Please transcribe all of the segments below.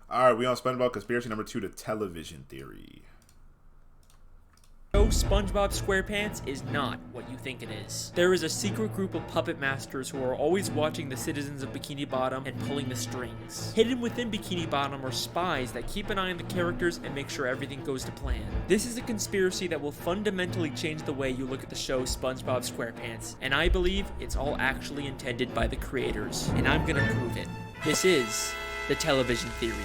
All right, we on SpongeBob conspiracy number 2, the television theory. SpongeBob SquarePants is not what you think it is. There is a secret group of puppet masters who are always watching the citizens of Bikini Bottom and pulling the strings. Hidden within Bikini Bottom are spies that keep an eye on the characters and make sure everything goes to plan. This is a conspiracy that will fundamentally change the way you look at the show SpongeBob SquarePants, and I believe it's all actually intended by the creators, and I'm gonna prove it. This is the television theory.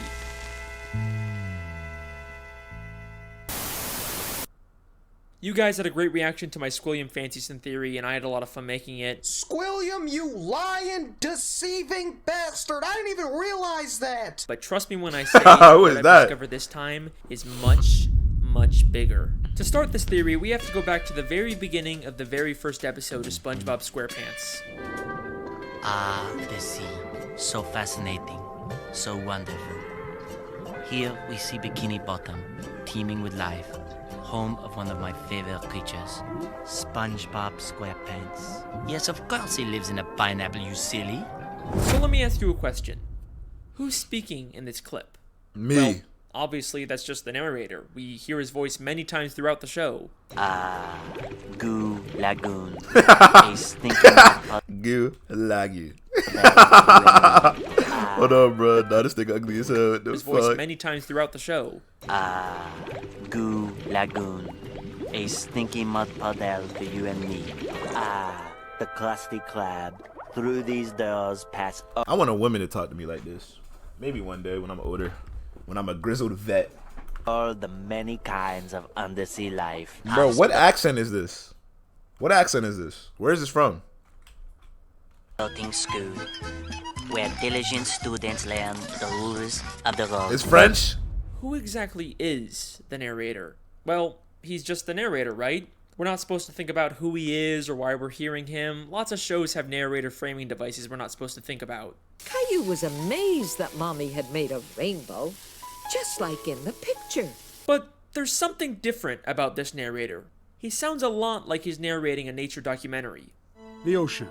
You guys had a great reaction to my Squilliam Fancyson theory, and I had a lot of fun making it. Squilliam, you lying, deceiving bastard! I didn't even realize that! But trust me when I say what I've that? discovered this time is much, much bigger. To start this theory, we have to go back to the very beginning of the very first episode of SpongeBob SquarePants. Ah, the sea. So fascinating. So wonderful. Here we see Bikini Bottom, teeming with life. Home of one of my favorite creatures, SpongeBob SquarePants. Yes, of course he lives in a pineapple, you silly. So let me ask you a question. Who's speaking in this clip? Me. Well, obviously that's just the narrator. We hear his voice many times throughout the show. Ah, Goo Lagoon. A stinking Goo Lagoon. Hold on, bro. Nah, this thing ugly as hell. What the His fuck? voice many times throughout the show. Ah, Goo Lagoon. A stinky mud puddle for you and me. Ah, the crusty crab. Through these doors pass up. I want a woman to talk to me like this. Maybe one day when I'm older. When I'm a grizzled vet. All the many kinds of undersea life. Bro, what accent is this? What accent is this? Where is this from? Boating school, where diligent students learn the rules of the road. It's French? Who exactly is the narrator? Well, he's just the narrator, right? We're not supposed to think about who he is or why we're hearing him. Lots of shows have narrator framing devices we're not supposed to think about. Caillou was amazed that Mommy had made a rainbow, just like in the picture. But there's something different about this narrator. He sounds a lot like he's narrating a nature documentary. The ocean.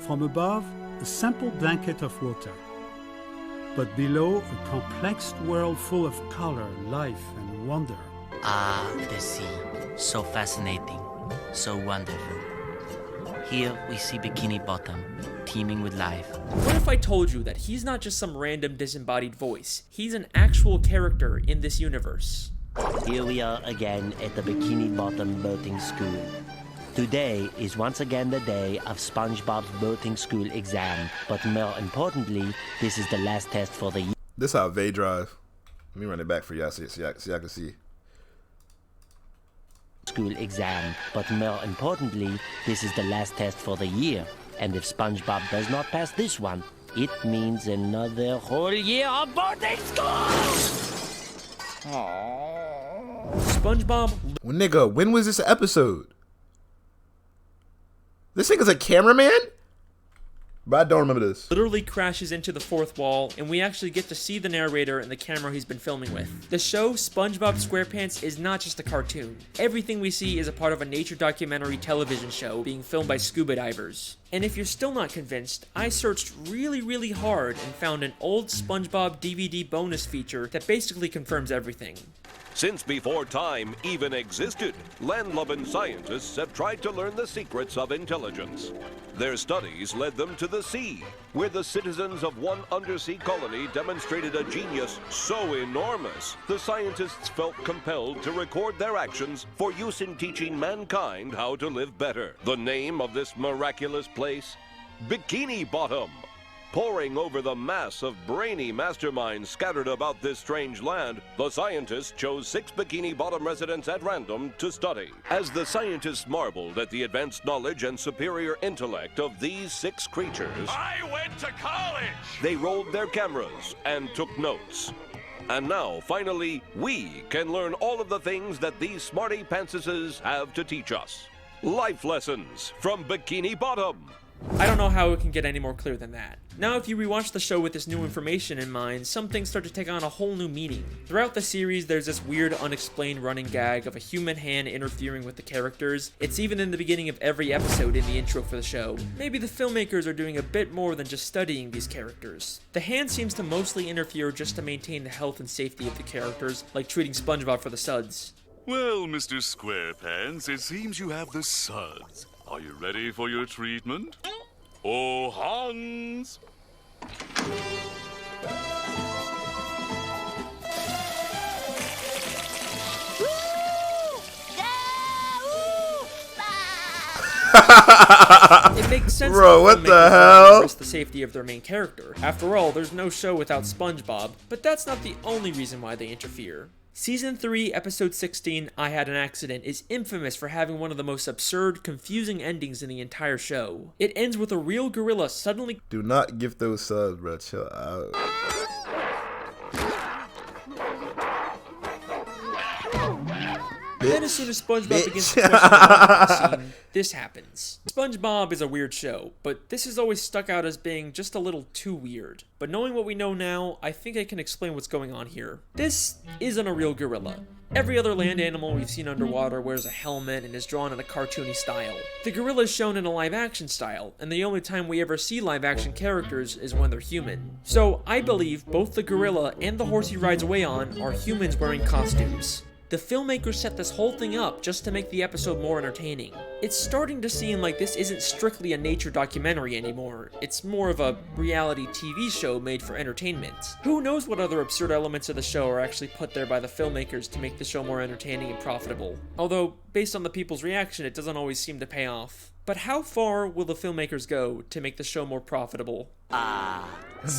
From above, a simple blanket of water. But below, a complex world full of color, life, and wonder. Ah, the sea. So fascinating. So wonderful. Here we see Bikini Bottom, teeming with life. What if I told you that he's not just some random disembodied voice? He's an actual character in this universe. Here we are again at the Bikini Bottom boating school. Today is once again the day of SpongeBob's boating school exam, but more importantly, this is the last test for the year. This how they drive. Let me run it back for y'all so y'all can see. School exam, but more importantly, this is the last test for the year. And if SpongeBob does not pass this one, it means another whole year of boating school! SpongeBob Well, nigga, when was this episode? This nigga's a cameraman? But I don't remember this. literally crashes into the fourth wall, and we actually get to see the narrator and the camera he's been filming with. The show SpongeBob SquarePants is not just a cartoon. Everything we see is a part of a nature documentary television show being filmed by scuba divers. And if you're still not convinced, I searched really hard and found an old SpongeBob DVD bonus feature that basically confirms everything. Since before time even existed, land-loving scientists have tried to learn the secrets of intelligence. Their studies led them to the sea, where the citizens of one undersea colony demonstrated a genius so enormous, the scientists felt compelled to record their actions for use in teaching mankind how to live better. The name of this miraculous place? Bikini Bottom. Poring over the mass of brainy masterminds scattered about this strange land, the scientists chose 6 Bikini Bottom residents at random to study. As the scientists marveled at the advanced knowledge and superior intellect of these 6 creatures, I went to college! they rolled their cameras and took notes. And now, finally, we can learn all of the things that these smarty pantsuses have to teach us. Life lessons from Bikini Bottom. I don't know how it can get any more clear than that. Now, if you rewatch the show with this new information in mind, some things start to take on a whole new meaning. Throughout the series, there's this weird, unexplained running gag of a human hand interfering with the characters. It's even in the beginning of every episode in the intro for the show. Maybe the filmmakers are doing a bit more than just studying these characters. The hand seems to mostly interfere just to maintain the health and safety of the characters, like treating SpongeBob for the suds. Well, Mr. SquarePants, it seems you have the suds. Are you ready for your treatment? Oh, Hans! It makes sense. Bro, what the hell? The safety of their main character. After all, there's no show without SpongeBob, but that's not the only reason why they interfere. Season 3, Episode 16, I Had an Accident, is infamous for having one of the most absurd, confusing endings in the entire show. It ends with a real gorilla suddenly— Do not give those subs, bro. Chill out. Then as soon as SpongeBob begins to question the scene, this happens. SpongeBob is a weird show, but this has always stuck out as being just a little too weird. But knowing what we know now, I think I can explain what's going on here. This isn't a real gorilla. Every other land animal we've seen underwater wears a helmet and is drawn in a cartoony style. The gorilla is shown in a live-action style, and the only time we ever see live-action characters is when they're human. So I believe both the gorilla and the horse he rides away on are humans wearing costumes. The filmmakers set this whole thing up just to make the episode more entertaining. It's starting to seem like this isn't strictly a nature documentary anymore. It's more of a reality TV show made for entertainment. Who knows what other absurd elements of the show are actually put there by the filmmakers to make the show more entertaining and profitable. Although, based on the people's reaction, it doesn't always seem to pay off. But how far will the filmmakers go to make the show more profitable?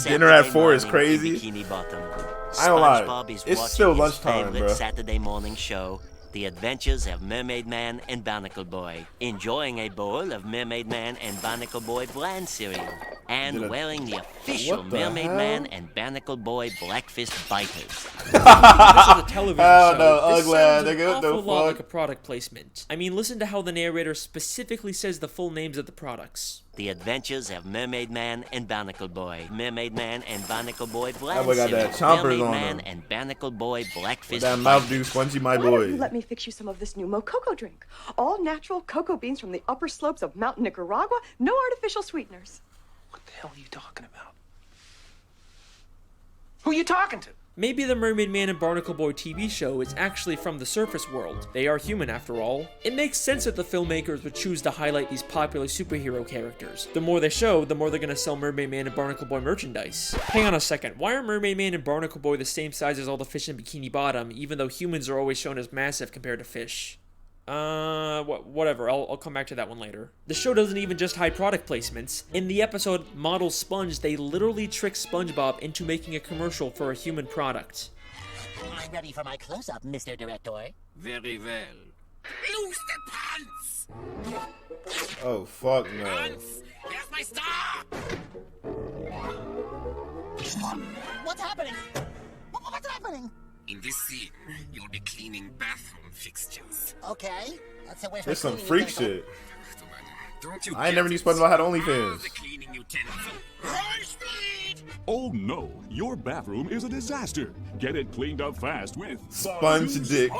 Dinner at 4 is crazy. Bikini Bottom. I don't lie. SpongeBob is It's watching still his lunchtime, favorite bro. Saturday morning show, The Adventures of Mermaid Man and Barnacle Boy, enjoying a bowl of Mermaid Man and Barnacle Boy bland cereal, and wearing the official What the Mermaid hell? Man and Barnacle Boy Blackfist biters. This is a television Hell show. no, This ugly sounds ass an nigga, what the awful lot fuck? like a product placement. I mean, listen to how the narrator specifically says the full names of the products. The Adventures of Mermaid Man and Barnacle Boy. Mermaid Man and Barnacle Boy That bland boy got cereal. that chompers Mermaid on Man him. and Barnacle Boy Blackfist That mouth biters. dude, Spongy my Why don't you boy. let me fix you some of this new Mococo drink? All natural cocoa beans from the upper slopes of Mountain Nicaragua, no artificial sweeteners. What the hell are you talking about? Who are you talking to? Maybe the Mermaid Man and Barnacle Boy TV show is actually from the surface world. They are human after all. It makes sense that the filmmakers would choose to highlight these popular superhero characters. The more they show, the more they're gonna sell Mermaid Man and Barnacle Boy merchandise. Hang on a second, why are Mermaid Man and Barnacle Boy the same size as all the fish in Bikini Bottom, even though humans are always shown as massive compared to fish? Whatever, I'll come back to that one later. The show doesn't even just hide product placements. In the episode Model Sponge, they literally trick SpongeBob into making a commercial for a human product. I'm ready for my close-up, Mr. Director. Very well. Loose the pants! Oh, fuck no. Pants! Here's my star! What's happening? What's happening? In this scene, you'll be cleaning bathroom fixtures. Okay. So where's There's my some cleaning freak utensil? shit. Don't you I ain't never knew SpongeBob had OnlyFans. the cleaning utensil. High speed! Oh no, your bathroom is a disaster. Get it cleaned up fast with Sponge dick.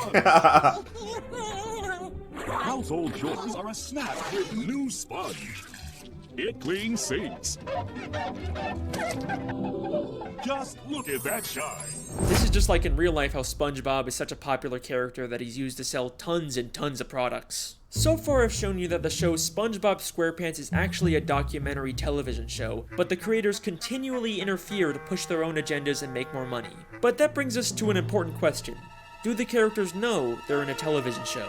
Household chores are a snap with new Sponge. It cleans sinks. Just look at that shine. This is just like in real life how SpongeBob is such a popular character that he's used to sell tons and tons of products. So far I've shown you that the show SpongeBob SquarePants is actually a documentary television show, but the creators continually interfere to push their own agendas and make more money. But that brings us to an important question. Do the characters know they're in a television show?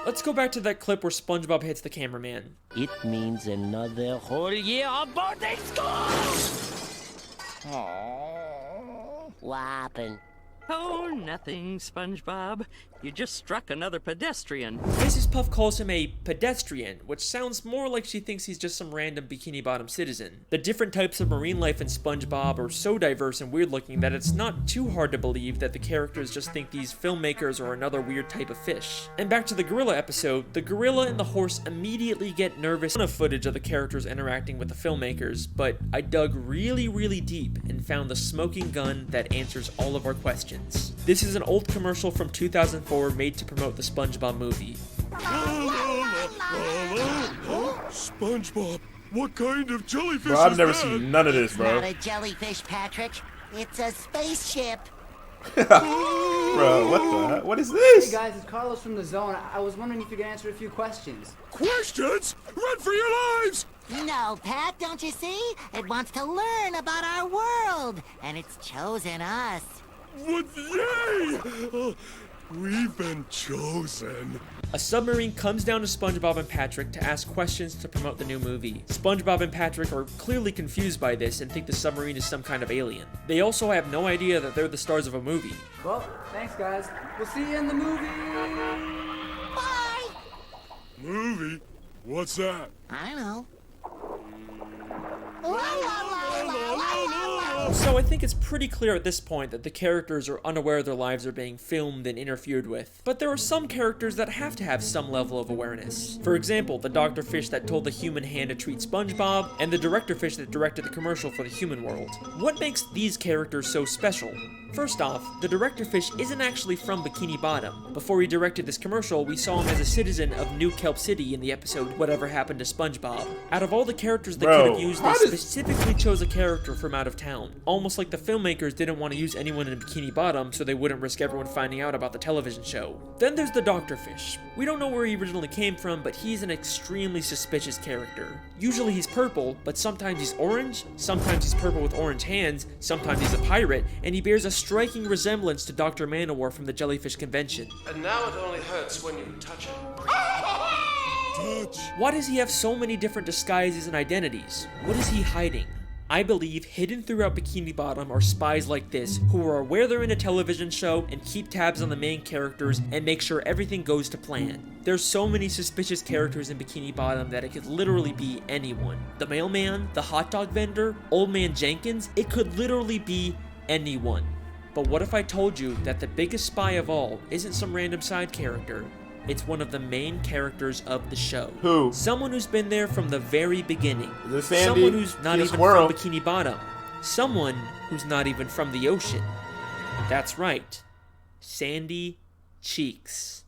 Let's go back to that clip where SpongeBob hits the cameraman. It means another whole year of boarding school! What happened? Oh, nothing, SpongeBob. You just struck another pedestrian. Mrs. Puff calls him a pedestrian, which sounds more like she thinks he's just some random Bikini Bottom citizen. The different types of marine life in SpongeBob are so diverse and weird looking that it's not too hard to believe that the characters just think these filmmakers are another weird type of fish. And back to the gorilla episode, the gorilla and the horse immediately get nervous on footage of the characters interacting with the filmmakers, but I dug really deep and found the smoking gun that answers all of our questions. This is an old commercial from 2004 made to promote the SpongeBob movie. SpongeBob, what kind of jellyfish Bro, I've is never that? seen none of this, bro. Not a jellyfish, Patrick. It's a spaceship. Bro, what the heck? What is this? Hey guys, it's Carlos from the Zone. I was wondering if you could answer a few questions. Questions? Run for your lives! No, Pat, don't you see? It wants to learn about our world, and it's chosen us. What? Yay! We've been chosen. A submarine comes down to SpongeBob and Patrick to ask questions to promote the new movie. SpongeBob and Patrick are clearly confused by this and think the submarine is some kind of alien. They also have no idea that they're the stars of a movie. Well, thanks guys. We'll see you in the movie. Bye. Movie? What's that? I know. So I think it's pretty clear at this point that the characters are unaware their lives are being filmed and interfered with. But there are some characters that have to have some level of awareness. For example, the Dr. Fish that told the human hand to treat SpongeBob, and the Director Fish that directed the commercial for the human world. What makes these characters so special? First off, the Director Fish isn't actually from Bikini Bottom. Before he directed this commercial, we saw him as a citizen of New Kelp City in the episode Whatever Happened to SpongeBob. Out of all the characters they could have used, they specifically chose a character from out of town. Almost like the filmmakers didn't want to use anyone in Bikini Bottom so they wouldn't risk everyone finding out about the television show. Then there's the Dr. Fish. We don't know where he originally came from, but he's an extremely suspicious character. Usually he's purple, but sometimes he's orange, sometimes he's purple with orange hands, sometimes he's a pirate, and he bears a striking resemblance to Dr. Manowar from the Jellyfish Convention. And now it only hurts when you touch it. Why does he have so many different disguises and identities? What is he hiding? I believe hidden throughout Bikini Bottom are spies like this, who are aware they're in a television show and keep tabs on the main characters and make sure everything goes to plan. There's so many suspicious characters in Bikini Bottom that it could literally be anyone. The mailman, the hot dog vendor, Old Man Jenkins, it could literally be anyone. But what if I told you that the biggest spy of all isn't some random side character? It's one of the main characters of the show. Who? Someone who's been there from the very beginning. Is it Sandy? Someone who's not even Squirrel? from Bikini Bottom. Someone who's not even from the ocean. That's right. Sandy Cheeks.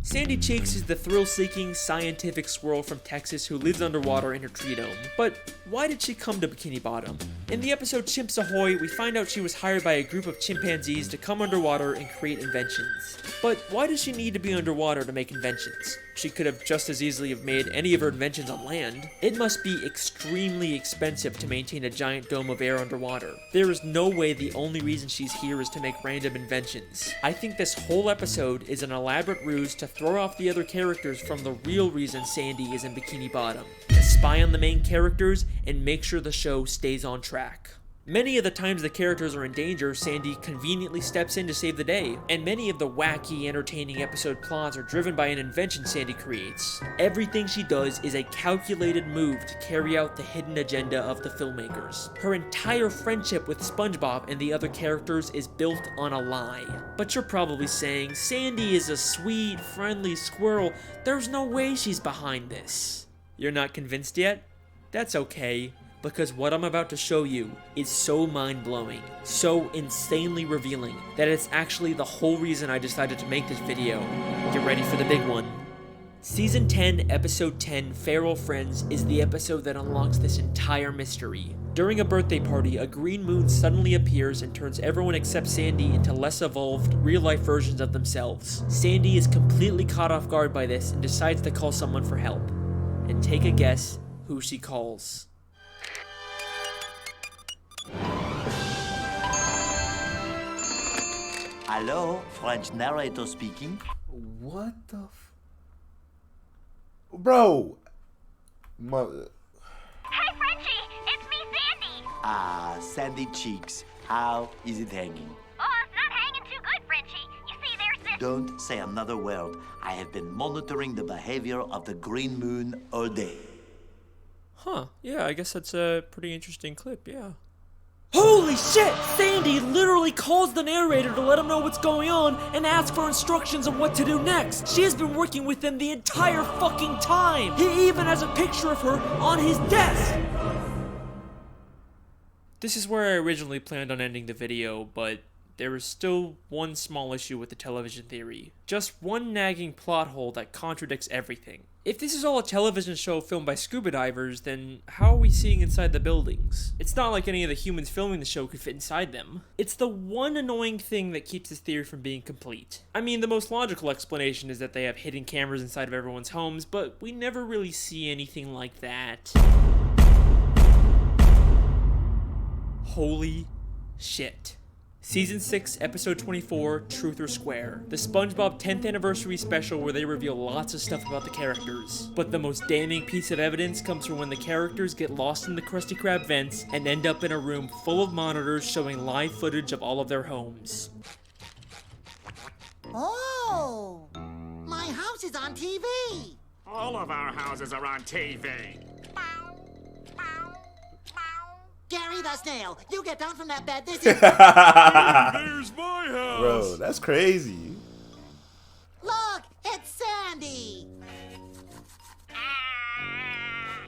Sandy Cheeks is the thrill-seeking, scientific squirrel from Texas who lives underwater in her tree dome. But why did she come to Bikini Bottom? In the episode Chimps Ahoy, we find out she was hired by a group of chimpanzees to come underwater and create inventions. But why does she need to be underwater to make inventions? She could have just as easily have made any of her inventions on land. It must be extremely expensive to maintain a giant dome of air underwater. There is no way the only reason she's here is to make random inventions. I think this whole episode is an elaborate ruse to throw off the other characters from the real reason Sandy is in Bikini Bottom. To spy on the main characters and make sure the show stays on track. Many of the times the characters are in danger, Sandy conveniently steps in to save the day, and many of the wacky, entertaining episode plots are driven by an invention Sandy creates. Everything she does is a calculated move to carry out the hidden agenda of the filmmakers. Her entire friendship with SpongeBob and the other characters is built on a lie. But you're probably saying, Sandy is a sweet, friendly squirrel. There's no way she's behind this. You're not convinced yet? That's okay. Because what I'm about to show you is so mind-blowing, so insanely revealing, that it's actually the whole reason I decided to make this video. Get ready for the big one. Season 10, Episode 10, Feral Friends, is the episode that unlocks this entire mystery. During a birthday party, a green moon suddenly appears and turns everyone except Sandy into less evolved, real-life versions of themselves. Sandy is completely caught off guard by this and decides to call someone for help. And take a guess who she calls. Hello, French narrator speaking. What the Bro! Hey, Frenchie! It's me, Sandy! Ah, Sandy Cheeks. How is it hanging? Oh, it's not hanging too good, Frenchie. don't say another word. I have been monitoring the behavior of the green moon all day. Huh, yeah, I guess that's a pretty interesting clip, yeah. Holy shit! Sandy literally calls the narrator to let him know what's going on and ask for instructions on what to do next. She has been working with him the entire fucking time. He even has a picture of her on his desk. This is where I originally planned on ending the video, but there is still one small issue with the television theory. Just one nagging plot hole that contradicts everything. If this is all a television show filmed by scuba divers, then how are we seeing inside the buildings? It's not like any of the humans filming the show could fit inside them. It's the one annoying thing that keeps this theory from being complete. I mean, the most logical explanation is that they have hidden cameras inside of everyone's homes, but we never really see anything like that. Holy shit. Season 6, Episode 24, Truth or Square. The SpongeBob 10th Anniversary Special where they reveal lots of stuff about the characters. But the most damning piece of evidence comes from when the characters get lost in the Krusty Krab vents and end up in a room full of monitors showing live footage of all of their homes. Oh! My house is on TV! All of our houses are on TV. Gary the Snail, you get down from that bed. This is... There's my house! Bro, that's crazy. Look, it's Sandy!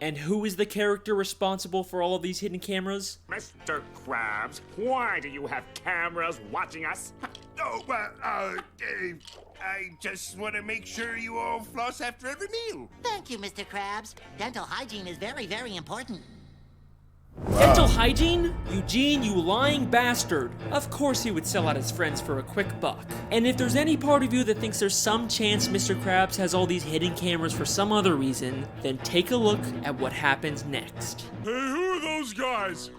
And who is the character responsible for all of these hidden cameras? Mr. Krabs, why do you have cameras watching us? Oh, well, I just want to make sure you all floss after every meal. Thank you, Mr. Krabs. Dental hygiene is very, very important. Dental hygiene? Eugene, you lying bastard. Of course he would sell out his friends for a quick buck. And if there's any part of you that thinks there's some chance Mr. Krabs has all these hidden cameras for some other reason, then take a look at what happens next. Hey, who are those guys?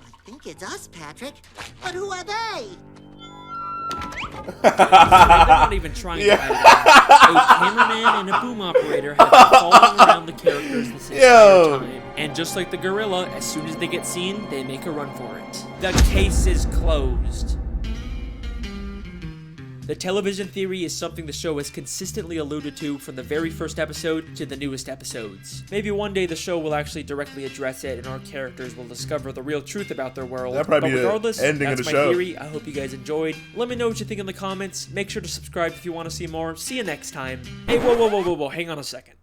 I think it's us, Patrick. But who are they? They're not even trying to hide it. A cameraman and a boom operator have been following around the characters this entire time. And just like the gorilla, as soon as they get seen, they make a run for it. The case is closed. The television theory is something the show has consistently alluded to from the very first episode to the newest episodes. Maybe one day the show will actually directly address it and our characters will discover the real truth about their world. That'd probably but be the regardless, ending that's of the my show. theory. I hope you guys enjoyed. Let me know what you think in the comments. Make sure to subscribe if you want to see more. See you next time. Hey, whoa, hang on a second.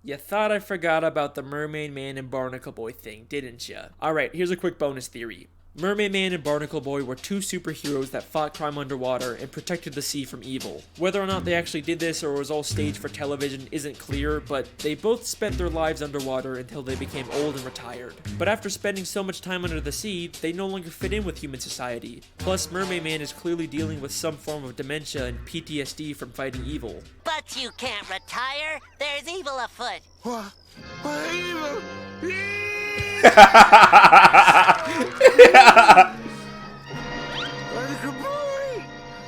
You thought I forgot about the Mermaid Man and Barnacle Boy thing, didn't ya? Alright, here's a quick bonus theory. Mermaid Man and Barnacle Boy were two superheroes that fought crime underwater and protected the sea from evil. Whether or not they actually did this or it was all staged for television isn't clear, but they both spent their lives underwater until they became old and retired. But after spending so much time under the sea, they no longer fit in with human society. Plus, Mermaid Man is clearly dealing with some form of dementia and PTSD from fighting evil. But you can't retire. There's evil afoot. What evil?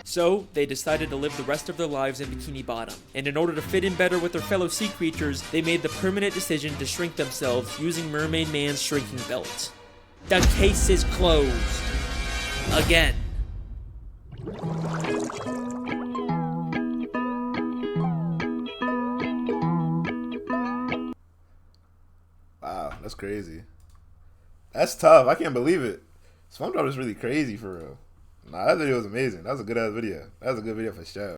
So, they decided to live the rest of their lives in Bikini Bottom, and in order to fit in better with their fellow sea creatures, they made the permanent decision to shrink themselves using Mermaid Man's shrinking belt. The case is closed. Again. Wow, that's crazy. That's tough. I can't believe it. SpongeBob is really crazy for real. Nah, that video was amazing. That was a good ass video. That was a good video for sure.